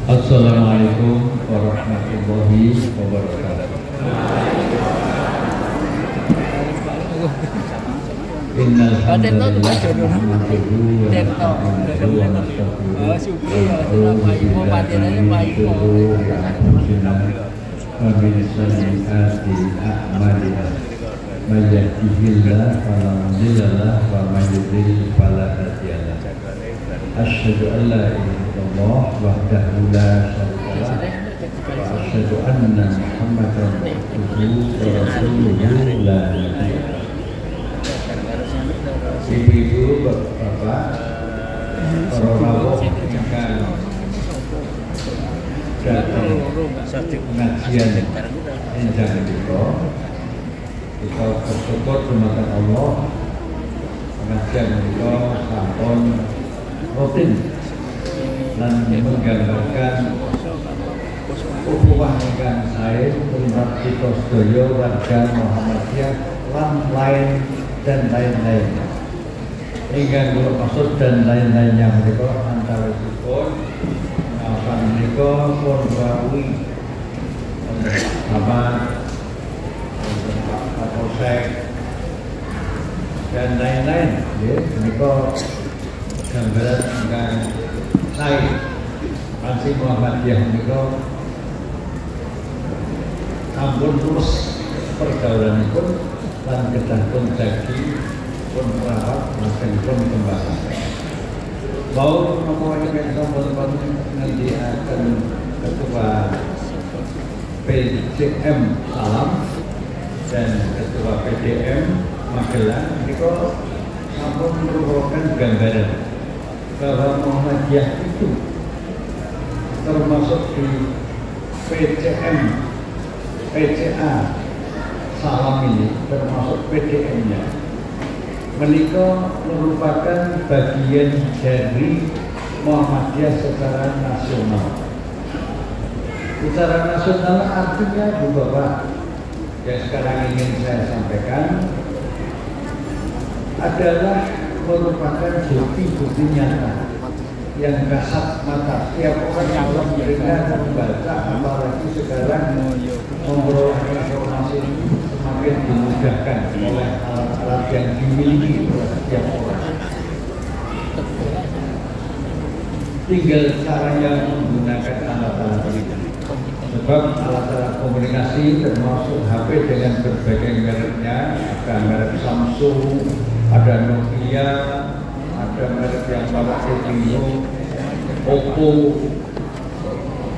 Assalamualaikum warahmatullahi wabarakatuh. Innal hamdalillah nahmaduhu wa nasta'inuhu wa nastaghfiruh wa min sayyiati a'malina may yahdihillahu fala mudilla lahu wa may yudlil fala hadiya lahu. Asyhadu an la ilaha illallah wahdahu la syarika lahu wa asyhadu anna Muhammadan abduhu wa rasuluhu la nabiyya ba'dahu. Ibu-ibu, bapak-bapak, para rawuh ingkang datang pengajian enjang menika, kita bersyukur dumateng Allah pengajian menika sampun rutin lan menggambarkan ukhuwah ingkang sae tumrap kita sedaya warga Muhammadiyah lan lain dan lain-lain. Ingkang kula maksud dan lain-lainnya menika antawisipun apa menika pun rawuh apa Kapolsek dan lain-lain nggih menika gambaran ingkang sae Pansi Muhammadiyah menika sampun terus pergaulanipun lan kedah pun jagi pun merawat makin pun kembali. Mau menapa ingkang sampun nanti akan ketua PCM Salam dan ketua PDM Magelang menika sampun merupakan gambaran bahwa Muhammadiyah itu termasuk di PCM PCA Salam ini termasuk PDM-nya menika merupakan bagian dari Muhammadiyah secara nasional. Secara nasional artinya Bu Bapak yang sekarang ingin saya sampaikan adalah merupakan bukti-bukti nyata yang kasat mata setiap orang yang memberikan membaca, apalagi sekarang memperoleh informasi semakin dimudahkan oleh alat-alat yang dimiliki oleh setiap orang. Tinggal caranya menggunakan alat-alat ini. Sebab alat-alat komunikasi termasuk HP dengan berbagai mereknya, ada merek Samsung, ada Nokia, ada merek yang pakai Tecno, Oppo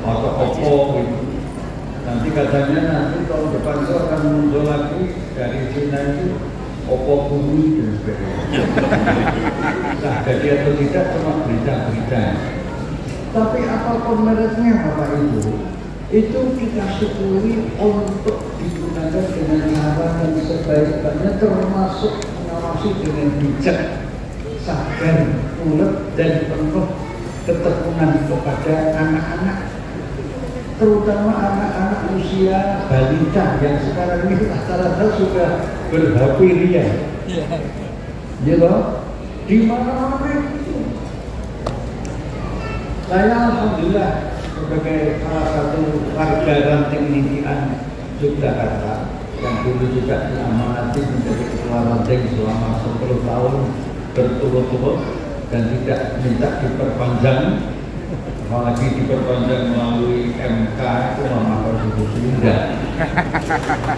atau Oppo gitu. Nanti katanya nanti tahun depan itu akan muncul lagi dari Cina itu Oppo bumi dan sebagainya. Nah, jadi atau tidak cuma berita-berita. Tapi apapun mereknya Bapak Ibu, itu kita syukuri untuk digunakan dengan cara yang sebaik-baiknya, termasuk mengawasi dengan bijak, sabar, ulet dan penuh ketekunan kepada anak-anak, terutama anak-anak usia balita yang sekarang ini rata-rata sudah ber-HP ria. Gitu, di mana-mana itu. Saya alhamdulillah sebagai salah satu warga ranting Nitian Yogyakarta yang dulu juga diamanati menjadi ketua ranting selama 10 tahun berturut-turut dan tidak minta diperpanjang, apalagi diperpanjang melalui MK itu Mahkamah Konstitusi tidak.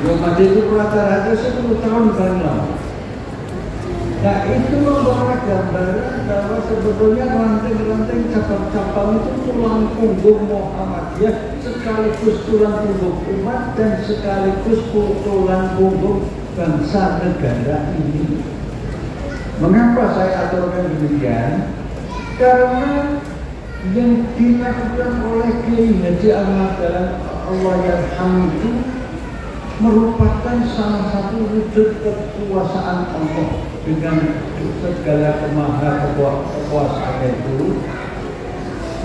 Belum ada itu rata-rata 10 tahun kan lama. Nah itu membawa gambaran bahwa sebetulnya ranting-ranting cabang-cabang itu tulang punggung Muhammadiyah, sekaligus tulang punggung umat dan sekaligus tulang punggung bangsa negara ini. Mengapa saya aturkan demikian? Karena yang dilakukan oleh Kiai Haji Ahmad Dahlan Allah Yarham itu merupakan salah satu wujud kekuasaan Allah dengan segala kekuasaan itu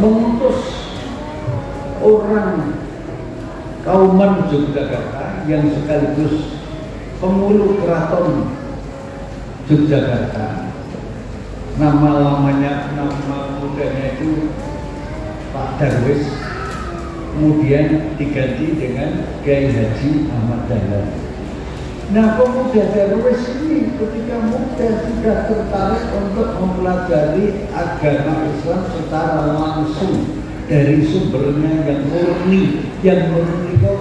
mengutus orang Kauman Yogyakarta yang sekaligus pengulu keraton Yogyakarta. Nama mudanya itu Pak Darwis kemudian diganti dengan Kiai Haji Ahmad Dahlan. Nah, pemuda Darwis ini ketika muda sudah tertarik untuk mempelajari agama Islam secara langsung dari sumbernya yang murni kok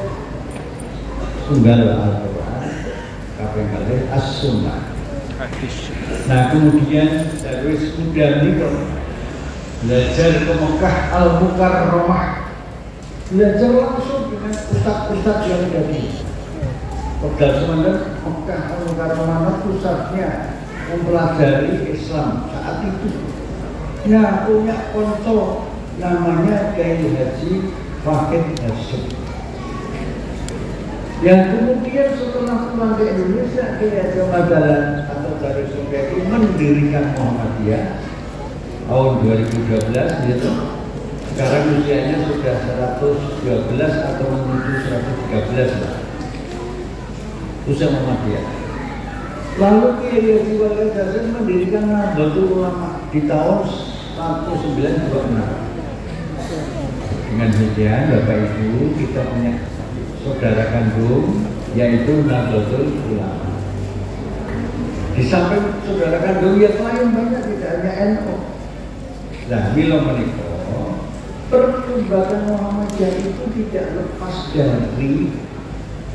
tunggal Al-Quran, kaping kalih As-Sunnah. Nah, kemudian Darwis muda ini kok belajar ke Mekah Al-Mukarramah, belajar langsung dengan ustadz-ustadz yang dari Pedal Semandan Mekah Al-Mukarramah, pusatnya mempelajari Islam saat itu. Nah, punya konco namanya Kiai Haji Wahid Hasyim, yang kemudian setelah pulang ke Indonesia Kiai Haji Ahmad Dahlan atau Darwis Mulyadi mendirikan Muhammadiyah tahun 2012 gitu. Sekarang usianya sudah 112 atau menuju 113 lah. Usia Muhammadiyah. Lalu Kiai Haji Wahid Hasyim mendirikan Nahdlatul Ulama di tahun 1926. Dengan demikian Bapak Ibu, kita punya saudara kandung yaitu Nahdlatul Ulama. Di samping saudara kandung yang lain banyak, tidak hanya NU. Nah, mila menika perkembangan Muhammadiyah itu tidak lepas dari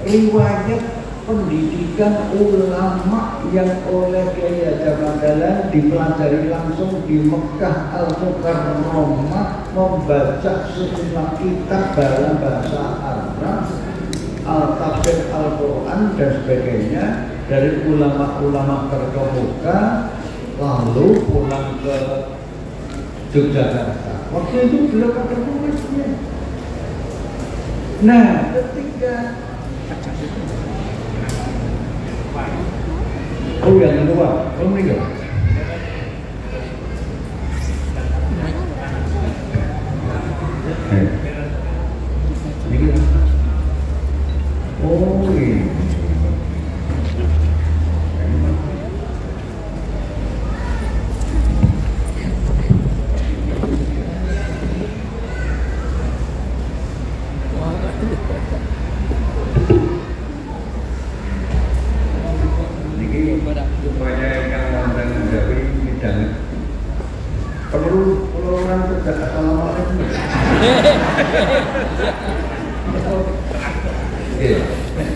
riwayat pendidikan ulama yang oleh Kiai Haji Ahmad Dahlan dipelajari langsung di Mekah Al-Mukarramah, membaca sejumlah kitab dalam bahasa Arab, Al-Tafsir Al-Quran dan sebagainya dari ulama-ulama terkemuka, lalu pulang ke Yogyakarta. Waktu itu belum ada tulisnya. Nah, ketika yang kedua, meninggal. Oh iya.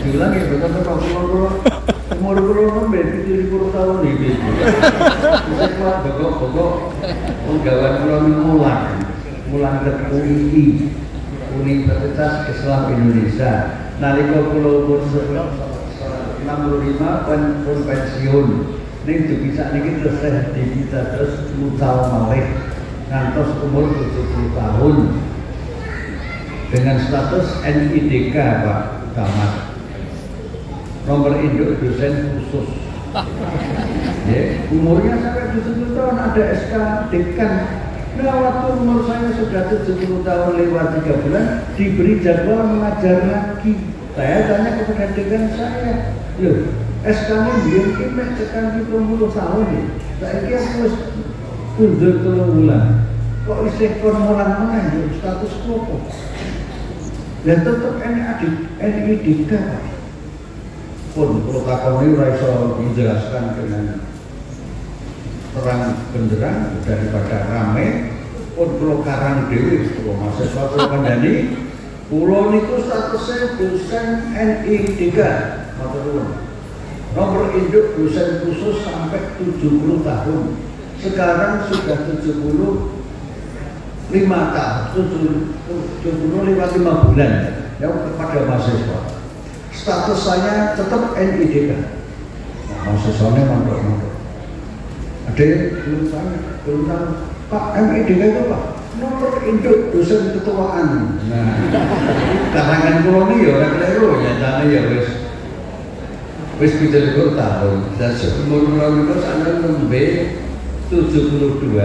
Bilang ya betul umur umur beda 70 tahun ini. Bisa kuat bogok penggawan mulan ke UI Universitas Islam Indonesia. Nalika kula umur 65 pun pensiun. Ning bisa niki terus kita terus mutal malih ngantos umur 70 tahun dengan status NIDK Pak Camat. Nomor induk dosen khusus. Ya, umurnya sampai 70 tahun ada SK dekan. Nah, waktu umur saya sudah 70 tahun lewat 3 bulan diberi jadwal mengajar lagi. Saya tanya kepada dekan saya, loh, SK-nya biar kita tekan 70 tahun nih. Saya kira harus kundur 3 bulan. Kok isih kon mulang meneh status quo. Dan tetap NIDK pun protokol ini bisa dijelaskan dengan terang benderang daripada rame pun pulau karang dewi pulau mahasiswa pulau kandani pulau niku statusnya dosen NIDK nomor induk dosen khusus sampai 70 tahun. Sekarang sudah 75 tahun 75 bulan yang kepada mahasiswa. Status saya tetap NIDK. Mahasiswanya mandor-mandor. Ada yang belum tahu, Pak, NIDK itu Pak nomor induk dosen ketuaan. Nah, karangan pulau ini ya orang keliru nyatanya ya wis 17 tahun. Dan umur pulau itu sana nembe 72.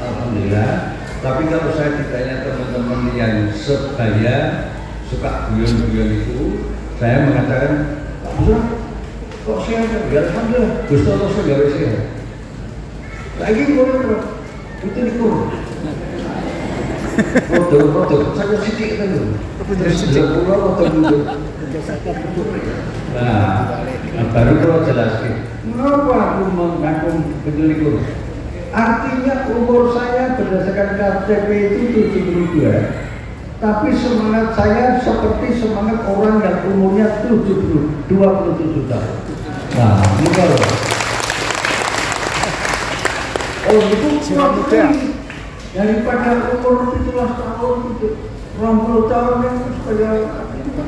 Alhamdulillah. Tapi kalau saya ditanya teman-teman yang sebaya suka guyon-guyon itu, saya mengatakan, Pak Busra, kok sehat? Ya alhamdulillah, Gusti Allah saya gawe sehat. Lagi kurang, itu dikurang. Rodo saya sidik kan lho. Terus pulau rodo mundur. Nah, baru kalau jelaskan. Kenapa aku mengaku penyelikur? Artinya umur saya berdasarkan KTP itu 72. Tapi semangat saya seperti semangat orang yang umurnya 27 tahun. Nah, ini kalau itu muda daripada umur 17 tahun itu 20 tahun yang supaya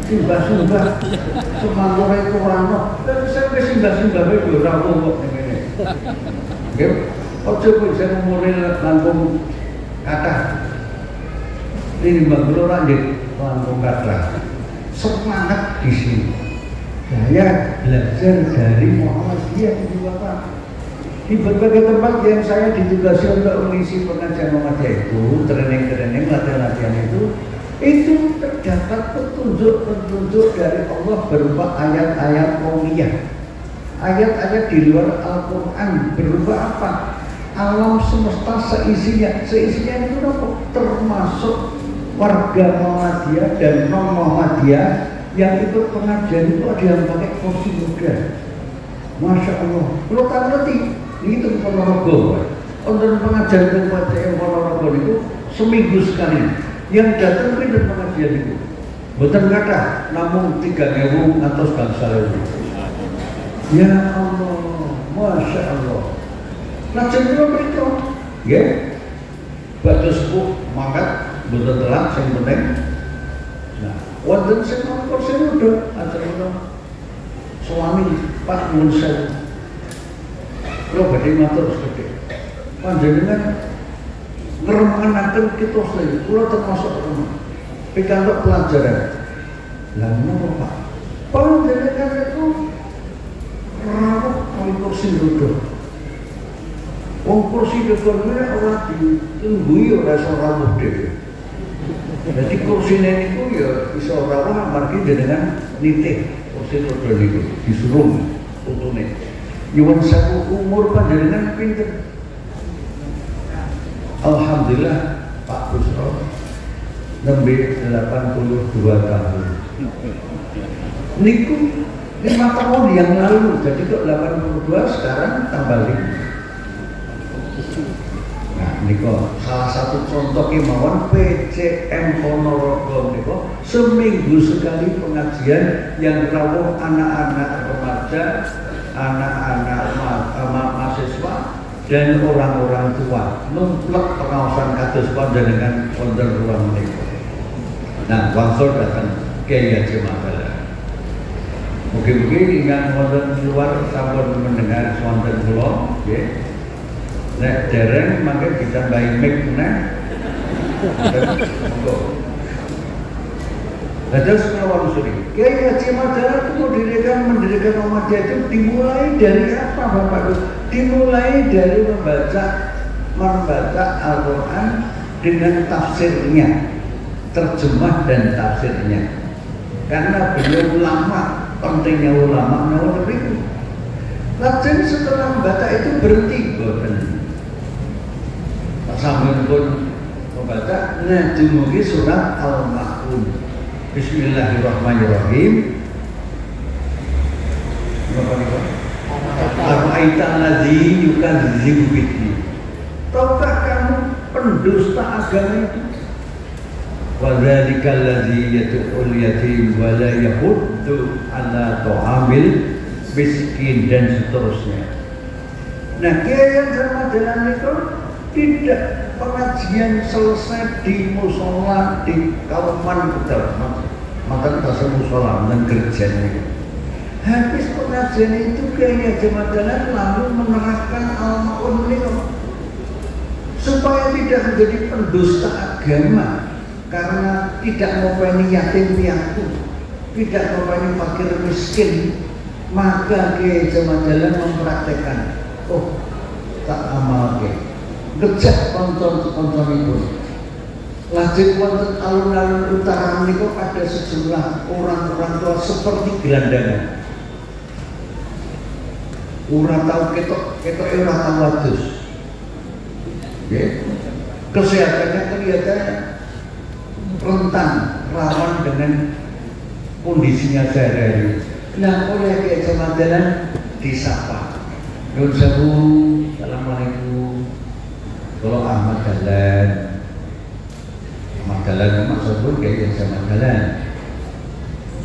simbah-simbah semangat itu orang dan saya simbah-simbah itu orang kok ini ya, ojo pun saya umurnya langkung kata ini bagus orang di langkung kata semangat di sini saya belajar dari Muhammadiyah di Bapak. Di berbagai tempat yang saya ditugasi untuk mengisi pengajian Muhammadiyah itu, training-training, latihan-latihan itu terdapat petunjuk-petunjuk dari Allah berupa ayat-ayat kauniyah, ayat-ayat di luar Al-Quran berupa apa? Alam semesta seisinya itu apa? Termasuk warga Muhammadiyah dan non-Muhammadiyah yang ikut pengajian itu ada yang pakai kursi roda. Masya Allah, lo kan ngerti itu Ponorogo, untuk pengajian yang Ponorogo itu seminggu sekali. Yang datang ke pengajian itu, bukan kata, namun 3.000 atau bangsa itu. Ya Allah, Masya Allah. Nah jadi itu, ya, batu sepuh, makat, bukan telat, yang penting. Nah, wonten sing kursi roda, acara suami Pak Munsel. Kalau badhe matur sedhik. Panjenengan ngremanaken kita sedaya, kula termasuk rumah. Pikantuk pelajaran. Lah menapa Pak? Panjenengan itu rawuh kali kursi roda. Wong kursi roda kuwi ora ditunggui ora iso rawuh dhewe. Jadi kursine niku ya iso rawuh amargi jenengan nitih kursi roda niku disuruh utune. Nyuwun sewu umur panjenengan pinten? Alhamdulillah Pak Busro nembe 82 tahun. Niku 5 tahun yang lalu, jadi kok 82 sekarang tambah 5. Nah, niku salah satu contoh kemauan PCM Ponorogo niku seminggu sekali pengajian yang rawuh anak-anak remaja, anak-anak mahasiswa dan orang-orang tua numplek pengawasan kados panjenengan wonten ruang menika. Nah, wangsul datang Kiai Haji Makalah. Mugi-mugi ingkang wonten luar sampun mendengar wonten kula, nggih. Nek dereng mangke ditambahi mic meneh. Monggo. Terus kalau suri, Kiai Haji Makalah itu mendirikan Muhammadiyah itu dimulai dari apa Bapak Ibu? Dimulai dari membaca Al-Quran dengan tafsirnya, terjemah dan tafsirnya. Karena beliau ulama, pentingnya ulama nomor itu. Lalu setelah membaca itu berhenti, boten. Sambil pun membaca, nah dumugi surat Al-Ma'un. Bismillahirrahmanirrahim. Ar-ra'aita allazi yukadzibu biddin. Tahukah kamu pendusta agama itu? Wa dzalikal ladzi yad'ul yatim wa la yahuddu ala ta'amil miskin dan seterusnya. Nah, kiai yang sama dengan itu tidak pengajian selesai di musola di Kauman Betul, maka kita musola dan gereja ini. Habis pengajian itu Kiai Haji Makalah lalu menerapkan Al-Ma'un ini supaya tidak menjadi pendusta agama, karena tidak ngopeni yatim piatu, tidak ngopeni fakir miskin, maka Kiai Haji Makalah mempraktekkan, oh tak amal gejak konco-konco itu. Lajeng wonten alun-alun utara niku ada sejumlah orang-orang tua seperti gelandangan. Ora tahu ketok ora tahu wadus. Nggih. kesehatannya kelihatannya rentan, rawan dengan kondisinya sehari-hari. Nah, oleh Kiai Haji Ahmad Dahlan disapa, Nun Sewu, Assalamualaikum. Kalau Ahmad Dahlan maksudnya Kiai Haji Ahmad Dahlan.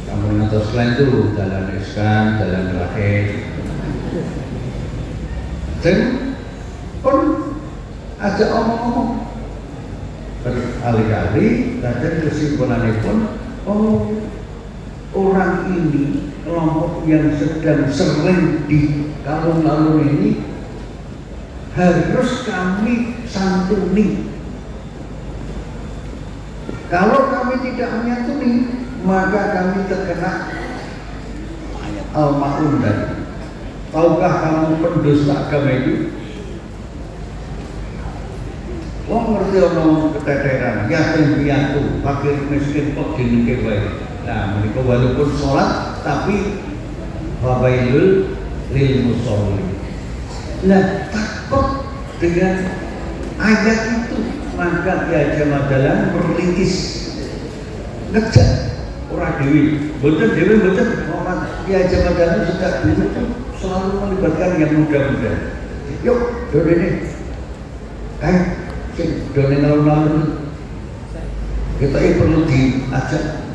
Kamu ngatos lain itu Dahlan Iskan, Dahlan Rahid. Dan pun aja omong-omong berkali-kali, dan kesimpulannya pun, oh, orang ini kelompok yang sedang sering di kalung-kalung ini harus kami santuni. Kalau kami tidak menyantuni, maka kami terkena al-ma'un tadi. Tahukah kamu pendosa agama itu? Wong ngerti ono keteteran, yatim piatu, fakir miskin kok dinike wae. Nah, menika walaupun sholat tapi wabailul lil musholli. Nah, takut dengan ayat itu, maka Kiai Haji Ahmad Dahlan merintis ngejak orang dewi, boten Muhammad Kiai Haji Ahmad Dahlan sejak dulu itu selalu melibatkan yang muda-muda. Yuk, dode ini, dode ngalun-ngalun, kita ini perlu diajak.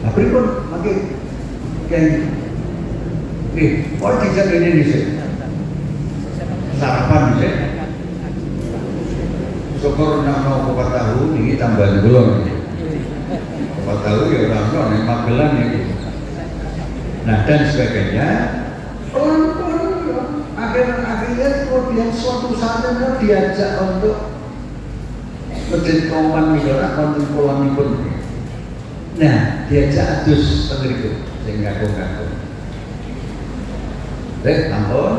Nah, pripun makin Kiai, kok dijak ini sih? Sarapan sih. Syukur nak mau kupat tahu ini tambahan gulung. Kupat tahu ya orang-orang yang Magelang ini. Nah, dan sebagainya. Akhirnya kemudian suatu saatnya diajak untuk masjid kauman misalnya konten pulang pun. Nah, diajak adus tengeriku sehingga ngaku-ngaku. Ampun,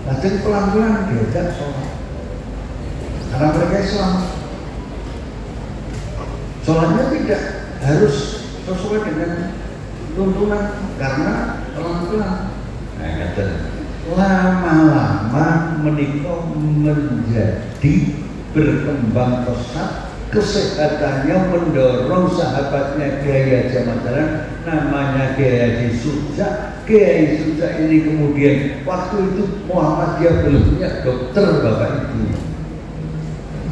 lajeng pelan-pelan diajak sholat. Karena mereka Islam, sholatnya tidak harus sesuai dengan tuntunan karena pelan-pelan. Nah, kata lama-lama menikah menjadi berkembang pesat, kesehatannya mendorong sahabatnya Kiai Haji Ahmad Dahlan, namanya Kiai Haji Suja. Kiai Suja ini kemudian waktu itu Muhammadiyah belum punya dokter Bapak Ibu,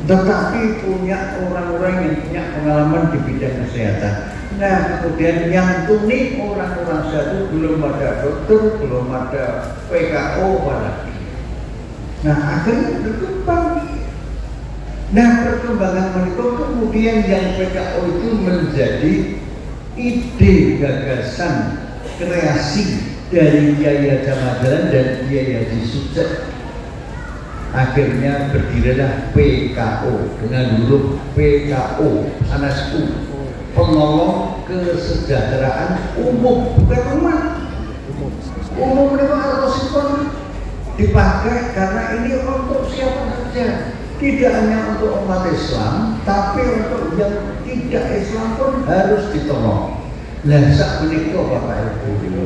tetapi punya orang-orang yang punya pengalaman di bidang kesehatan. Nah, kemudian yang tuni orang-orang satu belum ada dokter, belum ada PKO apalagi. Nah, akhirnya berkembang. Nah, perkembangan mereka kemudian yang PKO itu menjadi ide, gagasan, kreasi dari Kiai Haji Ahmad Dahlan dan Kiai Haji Suja. Akhirnya berdirilah PKO dengan huruf PKO sanasku, penolong kesejahteraan umum, bukan umat. Umum itu harus dipakai karena ini untuk siapa saja, tidak hanya untuk umat Islam, tapi untuk yang tidak Islam pun harus ditolong. Nah, saat menikah Bapak Ibu,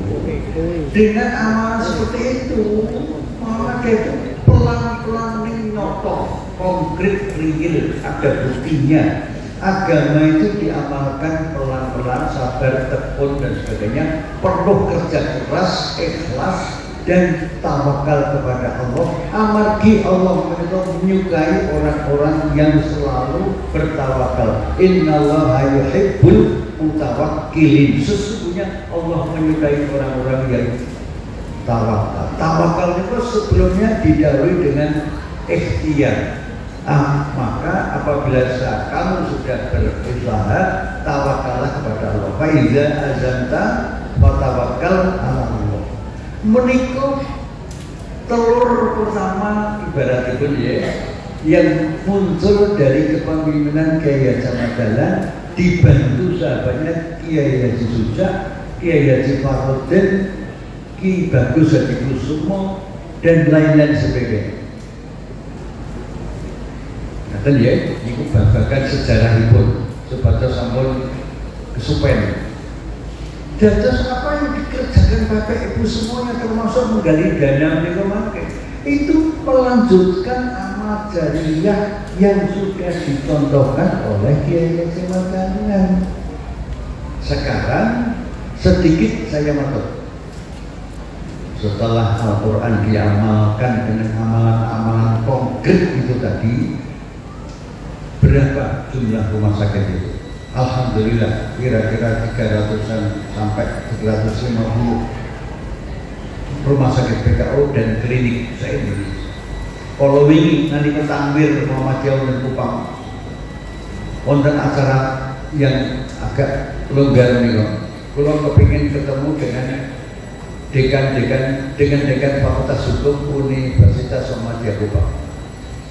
dengan amal seperti itu, maka itu pelan-pelan nyotok, konkret, real, ada buktinya. Agama itu diamalkan pelan-pelan, sabar, tekun dan sebagainya. Perlu kerja keras, ikhlas dan tawakal kepada Allah. Amargi Allah menyukai orang-orang yang selalu bertawakal. Innallaha yuhibbul mutawakkilin. Sesungguhnya Allah menyukai orang-orang yang tawakal. Tawakal itu sebelumnya didahului dengan ikhtiar. Maka apabila kamu sudah berusaha, tawakallah kepada Allah. Fa iza azamta fatawakkal ala Allah. Menikah telur pertama ibarat itu ya, yang muncul dari kepemimpinan Kiai Haji Ahmad Dahlan dibantu sahabatnya Kiai Haji Suja, Kiai Haji Farudin, Ki Bagus Hadi Kusumo dan lain-lain sebagainya. Dan ya, itu babakan sejarahipun sebatas sampun kesupen. Dan terus apa yang dikerjakan Bapak Ibu semuanya termasuk menggali dana mereka pakai. itu melanjutkan amal jariyah yang sudah dicontohkan oleh Kiai Haji Madalan. Sekarang sedikit saya matur. Setelah Al-Quran diamalkan dengan amalan-amalan konkret itu tadi, berapa jumlah rumah sakit itu? Alhamdulillah kira-kira 300-an sampai 350 rumah sakit PKO dan klinik se-Indonesia. Kalau ini nanti ketanwir Muhammadiyah dan Kupang wonten acara yang agak longgar nih, kalau kepingin ketemu dengan dekan Fakultas Hukum Universitas Muhammadiyah Kupang.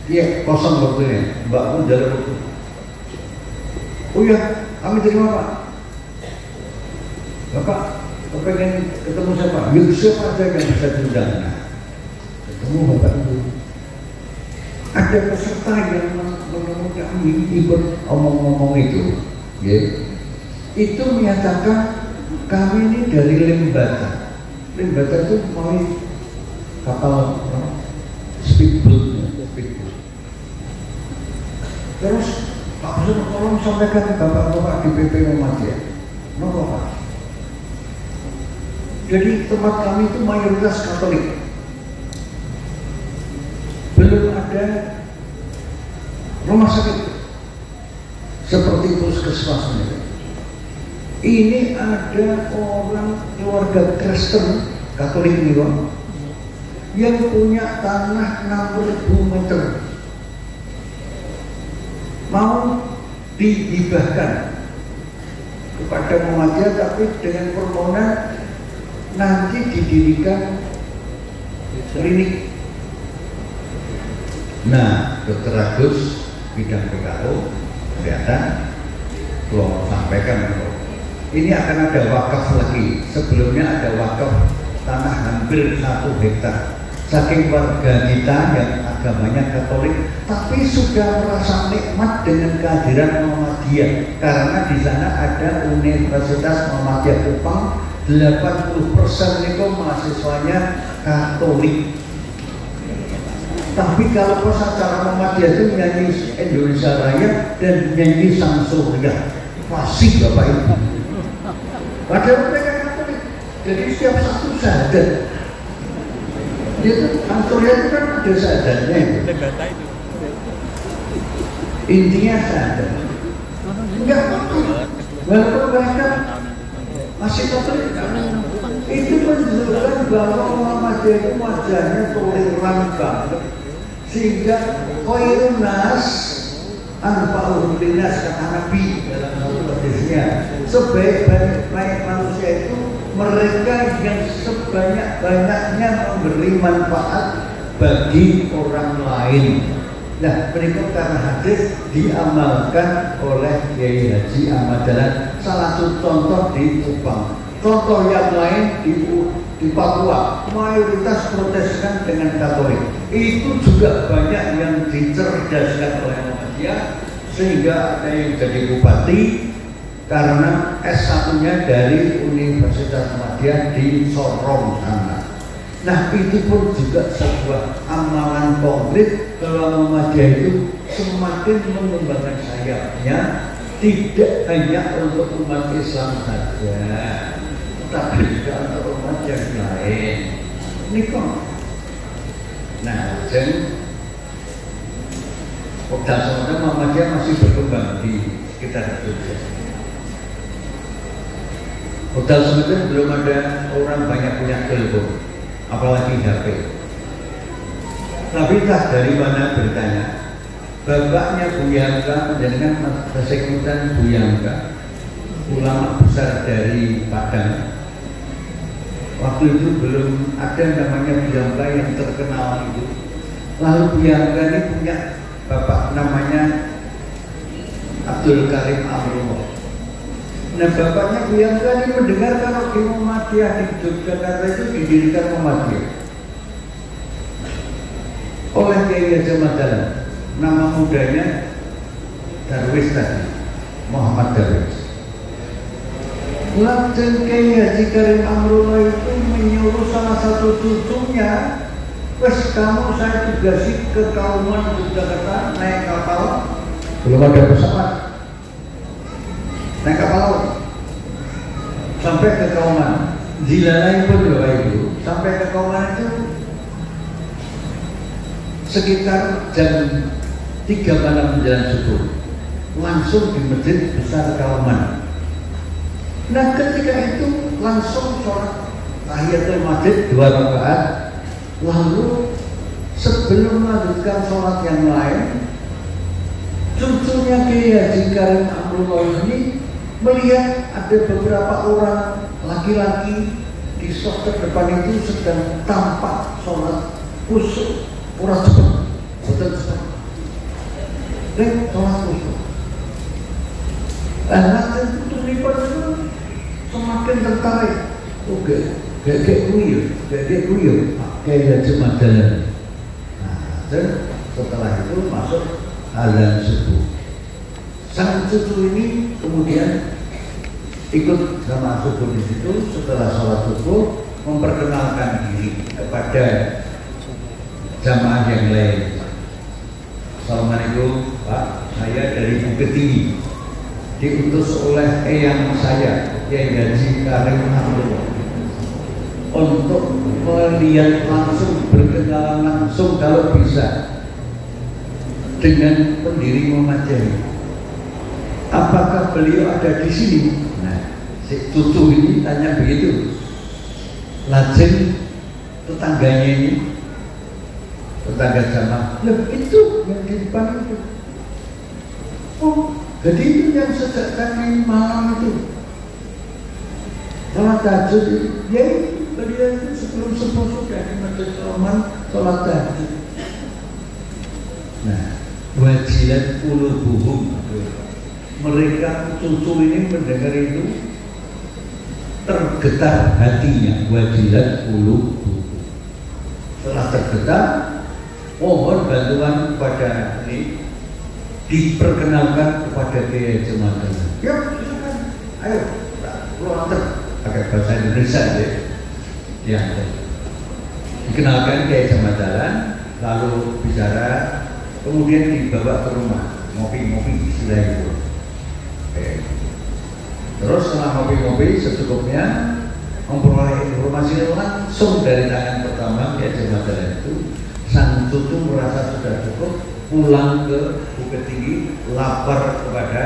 Iya, kosong waktunya, Mbak pun jalan waktu. Oh ya, kami terima Pak. Bapak, pengen ketemu siapa? Yuk, siapa aja yang bisa diundang? Nah, ketemu Bapak Ibu. Ada peserta yang menemui kami ikut omong-omong itu, ya. Itu menyatakan kami ini dari Lembata. Lembata itu mulai kapal speedboat. Terus Pak Besar tolong sampaikan ke bapak-bapak di PP Muhammadiyah. Kenapa Pak? Jadi tempat kami itu mayoritas Katolik. Belum ada rumah sakit seperti puskesmas ini. Ini ada orang keluarga Kristen Katolik ini yang punya tanah 6.000 meter mau dihibahkan kepada Muhammadiyah, tapi dengan permohonan nanti didirikan klinik. Nah, Dr. Agus bidang PKO kelihatan belum sampaikan ini akan ada wakaf lagi. Sebelumnya ada wakaf tanah hampir 1 hektar. Saking warga kita yang agamanya Katolik, tapi sudah merasa nikmat dengan kehadiran Muhammadiyah, karena di sana ada Universitas Muhammadiyah Kupang. 80% itu mahasiswanya Katolik. Tapi kalau pas acara Muhammadiyah itu nyanyi Indonesia Raya dan nyanyi Sang Surya, fasih Bapak Ibu. Padahal mereka Katolik. Jadi setiap satu syahadat. Dia itu Sang Surya itu kan ada syahadatnya itu. Intinya syahadat. Enggak apa-apa. Walaupun mereka masih Katolik, itu menunjukkan bahwa Muhammadiyah itu wajahnya toleran banget, sehingga khairun nas anfa'uhum linnas, kata Nabi dalam satu hadisnya, sebaik-baik manusia itu mereka yang sebanyak-banyaknya memberi manfaat bagi orang lain. Nah, berikut karena hadis diamalkan oleh Kiai Haji Ahmad Dahlan, salah satu contoh di Kupang. Contoh yang lain di Papua, mayoritas Protestan dengan Katolik. Itu juga banyak yang dicerdaskan oleh Muhammadiyah, sehingga ada yang jadi bupati karena S1-nya dari Universitas Muhammadiyah di Sorong sana. Nah, itu pun juga sebuah amalan konkret bahwa Muhammadiyah itu semakin mengembangkan sayapnya, tidak hanya untuk umat Islam saja, tapi juga untuk umat yang lain. Ini kok. Nah, jadi sebenarnya Muhammadiyah masih berkembang di sekitar Jogja. Hotel sebenarnya belum ada orang banyak punya telepon, apalagi HP. Tapi entah dari mana beritanya, bapaknya Bu Yangka dengan persekutan Bu Yangka, ulama besar dari Padang. Waktu itu belum ada namanya Bu Yangka yang terkenal itu. Lalu Bu Yangka ini punya bapak namanya Abdul Karim Amrullah. Nah, bapaknya Bu Yangka ini mendengar kalau di Muhammadiyah di Yogyakarta itu didirikan Muhammadiyah oleh Kiai Haji Ahmad Dahlan. Nama mudanya Darwis tadi, Muhammad Darwis. Langsung Kiai Haji Karim Amrullah itu menyuruh salah satu cucunya Wes kamu saya tugasi ke Kauman Yogyakarta naik kapal, Belum ada pesawat. naik kapal laut sampai ke Kauman. Zilalai pun Bapak Ibu. Sampai ke Kauman itu sekitar jam 3 malam menjelang subuh, langsung di masjid besar Kauman. Nah ketika itu langsung sholat tahiyatul masjid 2 rakaat. Lalu sebelum melanjutkan sholat yang lain, cucunya Kiai Haji Karim Amrullah ini melihat ada beberapa orang laki-laki di saf terdepan itu sedang tampak sholat khusyuk, orang cepat, betul cepat, dan sholat khusyuk. Anak itu lipat itu semakin tertarik. Oke, kayak kuyup, Kayak cuma jalan. Nah, dan setelah itu masuk azan subuh. Sang cucu ini kemudian ikut sama subuh di situ. Setelah sholat subuh memperkenalkan diri kepada jamaah yang lain. Assalamualaikum Pak, saya dari Bukit Tinggi, diutus oleh eyang saya Kiai Haji Karim Amrullah untuk melihat langsung, berkenalan langsung kalau bisa dengan pendiri Muhammadiyah. Apakah beliau ada di sini? Nah, si cucu ini tanya begitu. Lajeng tetangganya ini, tetangga jamaah, loh itu yang di depan itu. Oh, jadi itu yang sejak tadi malam itu sholat tahajud itu, ya beliau itu sebelum subuh sudah di masjid Kauman sholat tahajud. Nah, wajilat qulubuhum. Mereka cucu ini mendengar itu Tergetar hatinya. Wajilat qulubuhum. setelah tergetar, mohon bantuan kepada ini, Diperkenalkan kepada Kiai Haji Amrullah. yuk silakan, ayo keluar Pakai bahasa Indonesia ya. Yang dikenalkan Kiai Haji Amrullah, lalu bicara, kemudian dibawa ke rumah, ngopi-ngopi istilah itu. Oke. Terus setelah ngopi-ngopi secukupnya, memperoleh informasi langsung dari tangan pertama Kiai Haji Amrullah itu. Sang cucu merasa sudah cukup, pulang ke Bukit Tinggi, lapor kepada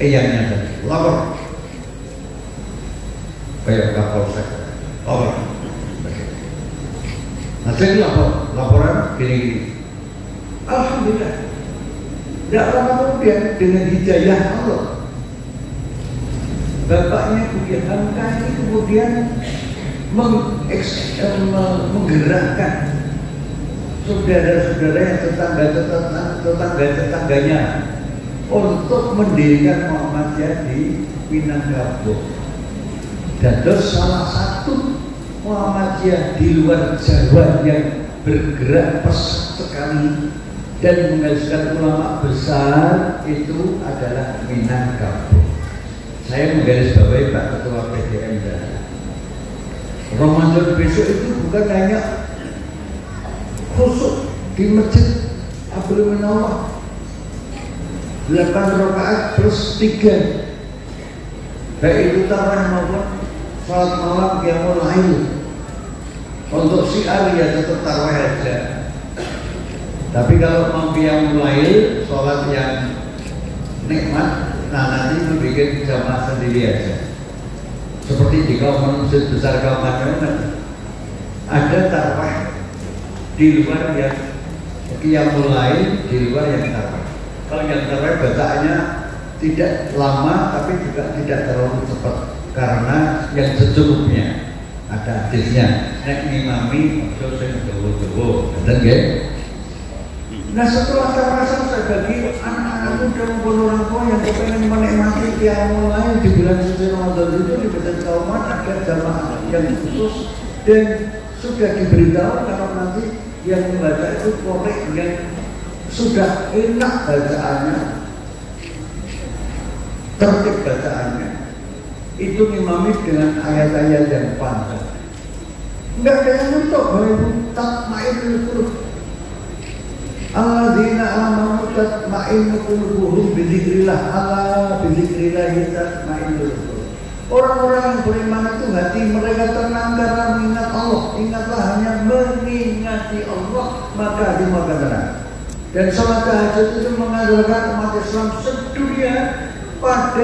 eyangnya tadi, lapor kayak Kapolsek, lapor. Nah saya laporan gini. Alhamdulillah, tidak lama kemudian dengan hidayah Allah, bapaknya Buya Hamka ini kemudian menggerakkan saudara-saudara yang tetangga-tetangganya untuk mendirikan Muhammadiyah di Minangkabau. Dan salah satu Muhammadiyah di luar Jawa yang bergerak pesat sekali dan menghasilkan ulama besar itu adalah Minangkabau. Saya menggarisbawahi Pak Ketua PDM dan Ramadan besok itu bukan hanya khusus di masjid Abdul Menawar 8 rakaat plus 3, baik itu tarawih maupun salat malam yang mulai. Untuk syiar ya tetap tarawih aja, tapi kalau mau yang mulai salat yang nikmat, nah nanti itu bikin jamaah sendiri aja. Seperti di Kauman Masjid Besar Kauman ada tarawih di luar yang mulai di luar yang tarawih. Kalau yang tarawih bacaannya tidak lama tapi juga tidak terlalu cepat karena yang secukupnya. Ada hadisnya, nek ngimami ojo sing dawa-dawa, bener nggih? Nah setelah saya bagi anak-anak muda maupun orang tua yang kepengen menikmati qiyamul lail di bulan suci Ramadan itu di Masjid Kauman ada jamaah yang khusus dan sudah diberitahu kalau nanti yang membaca itu korek yang sudah enak bacaannya, tertib bacaannya, itu ngimami dengan ayat-ayat yang panjang. Enggak ada yang mentok bahwa tatma'innul qulub. Alladzina amanu tatma'innu qulubuhum bidzikrillah. Ala bidzikrillah tatma'innul qulub. Orang-orang yang beriman itu hati mereka tenang karena mengingat Allah. Ingatlah hanya mengingati Allah, maka hati mereka tenang. Dan sholat tahajud itu mengajarkan umat Islam sedunia pada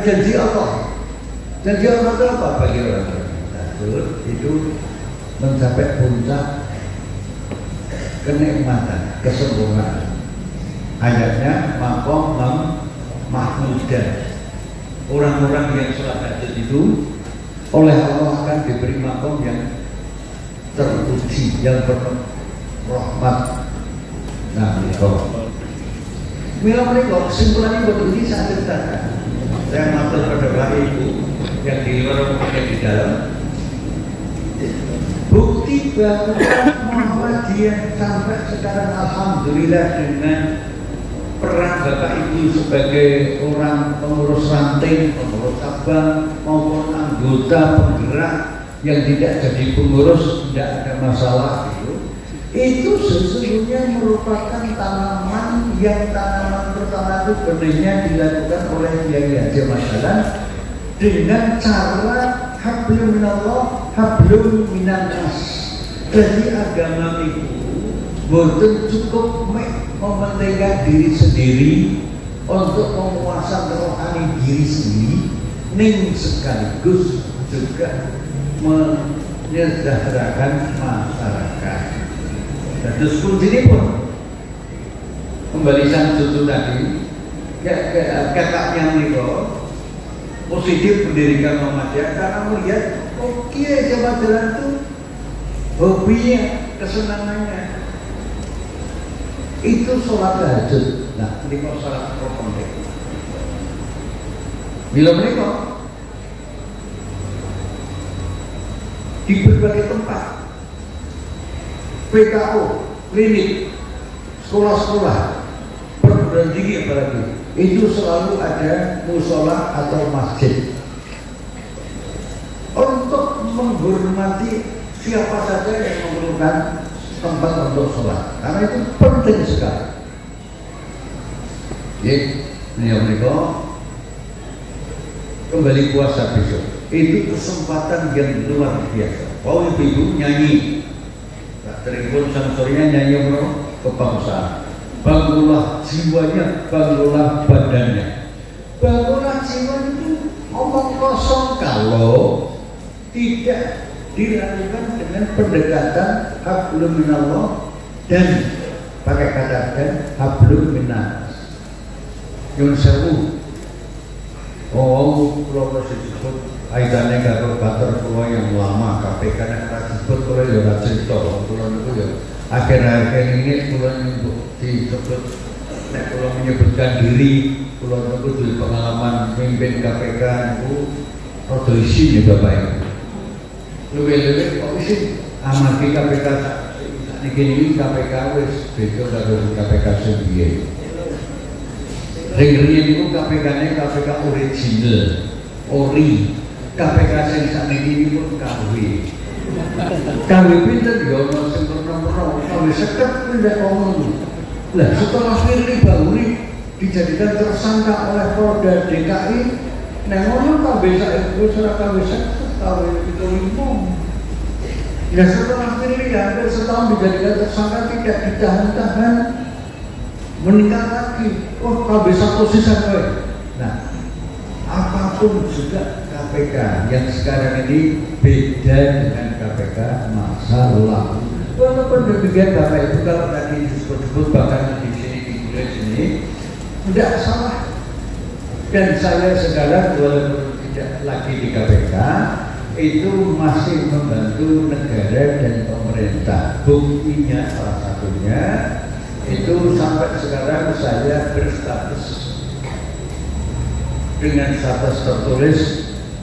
janji Allah. Janji Allah itu apa bagi orang tahajud? Itu mencapai puncak kenikmatan, kesempurnaan. Ayatnya maqam mahmudah. Orang-orang yang sholat tahajud itu oleh Allah akan diberi maqam yang terpuji, yang penuh rahmat. Nah, mila mereka kesimpulannya begini saya ceritakan. Saya matur pada Bapak Ibu yang di luar maupun di dalam. Bukti bahwa Muhammadiyah sampai sekarang alhamdulillah dengan peran Bapak Ibu sebagai orang pengurus ranting, pengurus cabang maupun anggota penggerak yang tidak jadi pengurus tidak ada masalah itu sesungguhnya merupakan tanaman yang tanaman pertama itu benihnya dilakukan oleh Kiai Haji Masalah dengan cara hablum minallah hablum minannas. Jadi agama itu bukan cukup mementingkan diri sendiri untuk memuaskan rohani diri sendiri, ning sekaligus juga menyejahterakan masyarakat. Dan terus ini pun kembali sang cucu tadi, kakaknya mereka positif mendirikan Muhammadiyah karena melihat oke jamaah jalan itu hobinya, kesenangannya itu sholat tahajud. Nah, ini kok sholat profonde. Bila mereka di berbagai tempat, PKO, klinik, sekolah-sekolah, perguruan tinggi apalagi, itu selalu ada musola atau masjid untuk menghormati siapa saja yang memerlukan tempat untuk sholat, karena itu penting sekali. Jadi, mereka kembali puasa besok, itu kesempatan yang luar biasa. Kalau ibu nyanyi, Tribun sensornya nyanyi kebangsaan. Bangunlah jiwanya, bangunlah badannya. Bangunlah jiwa itu omong kosong kalau tidak dilakukan dengan pendekatan hablum minallah dan pakai kata dan hablum minnas. Yun sewu. Oh, kalau disebut kaitannya karo bater kulo yang lama KPK nek disebut kulo ya ora cerita kulo niku ya akhir-akhir ini kulo disebut nek kulo menyebutkan diri kulo niku duwe pengalaman mimpin KPK niku rada isin ya Bapak Ibu. Luwih-luwih kok isin amati KPK sakniki KPK wis beda karo KPK sing biyen. Ring-ring niku KPK-ne KPK original, ori. KPK sing sakniki ini pun KW pinter ya ono sing pernah KW seket pindah ngomong. Lah setelah Firly Bahuri dijadikan tersangka oleh Polda DKI, nek ngono KW sak wis ora KW seket KW 75. Ya setelah Firly hampir setahun dijadikan tersangka tidak ditahan-tahan, meningkat lagi. Oh KW satu sisa kowe. Nah, apapun juga KPK yang sekarang ini beda dengan KPK masa lalu. Walaupun demikian Bapak Ibu kalau tadi disebut-sebut bahkan di sini di sini tidak salah. Dan saya sekarang walaupun tidak lagi di KPK itu masih membantu negara dan pemerintah. Buktinya salah satunya itu sampai sekarang saya berstatus dengan status tertulis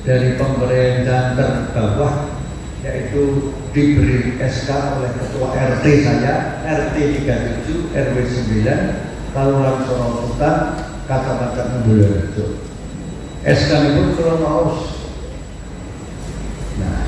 dari pemerintahan terbawah, yaitu diberi SK oleh ketua RT saya, RT 37 RW 9 Kelurahan Sorosutan Kecamatan Mendulrejo. SK itu Kronos. Nah,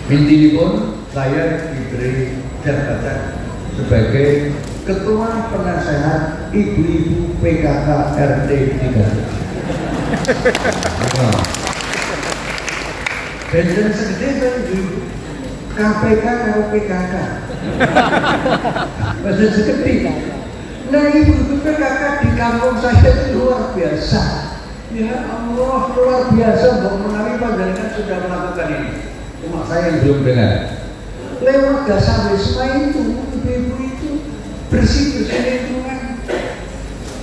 Intinya saya diberi jabatan sebagai Ketua Penasehat Ibu-Ibu PKK RT 3. Dan segede ibu KPK atau PKK. Bahasa segede. Nah, ibu-ibu PKK di kampung saya itu luar biasa. Ya Allah, luar biasa. Mbak Menawi panjenengan sudah melakukan ini. Cuma saya yang belum dengar. Lewat dasar wisma itu, ibu-ibu itu bersih-bersih lingkungan,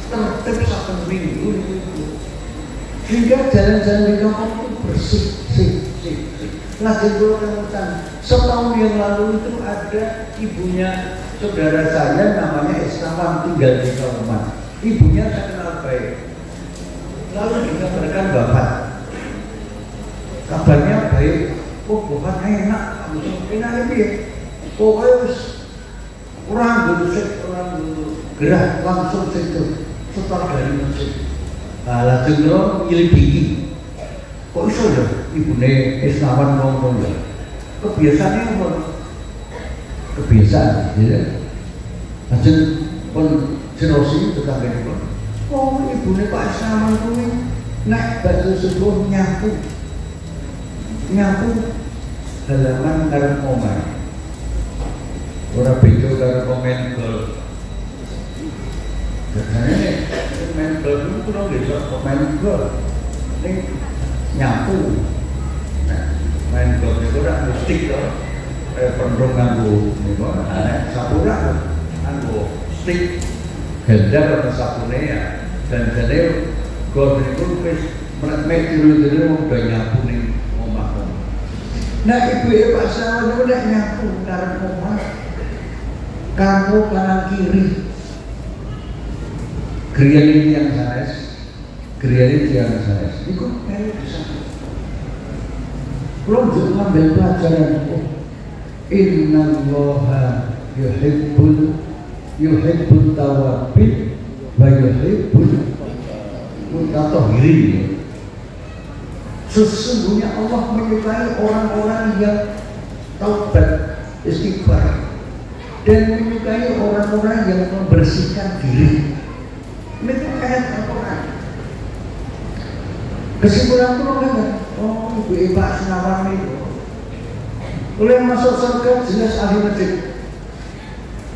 tertib satu minggu itu. Sehingga jalan-jalan di kampung itu bersih. Lagi kemudian setahun yang lalu itu ada ibunya saudara saya namanya Estawan tinggal di Kauman. Ibunya saya kenal baik. Lalu dikabarkan bapak, kabarnya baik. Oh bapak enak, enak lebih. Pokoknya orang dulu gerak langsung situ setelah dari masjid. Nah, langsung nyelidiki. Kok iso ya ibune Estawan ngomong ya? Kebiasaannya apa? Kebiasaan, ya. Langsung pun jerosi tetangga pun. Oh, ibune Pak Estawan kuwi naik batu subuh nyapu halaman karo omah. Ora beda karo komen gol. Biasanya main gol itu kurang bisa main gol. Ini nyapu. Nah, main gol itu ora mustik to. Pendung nganggo niku ana sapura nganggo stick gendar atau sapune ya. Dan jadi gol itu wis menek dulu udah nyapu ning omah. Nah, ibu Pak Sawan itu nek nyapu karo omah. Kamu kanan kiri. Krian ini yang sanes, krian ini yang sanes. Ikut kayak bisa. Belum juga ngambil pelajaran. Inna Allaha yuhibbul tawabin wa yuhibbul mutatahhirin. Sesungguhnya Allah menyukai orang-orang yang taubat istighfar dan menyukai orang-orang yang membersihkan diri. Ini tuh kayak Al-Quran. Kesimpulan itu kan, oh ibu Pak Senawan itu oleh masuk surga jelas ahli masjid.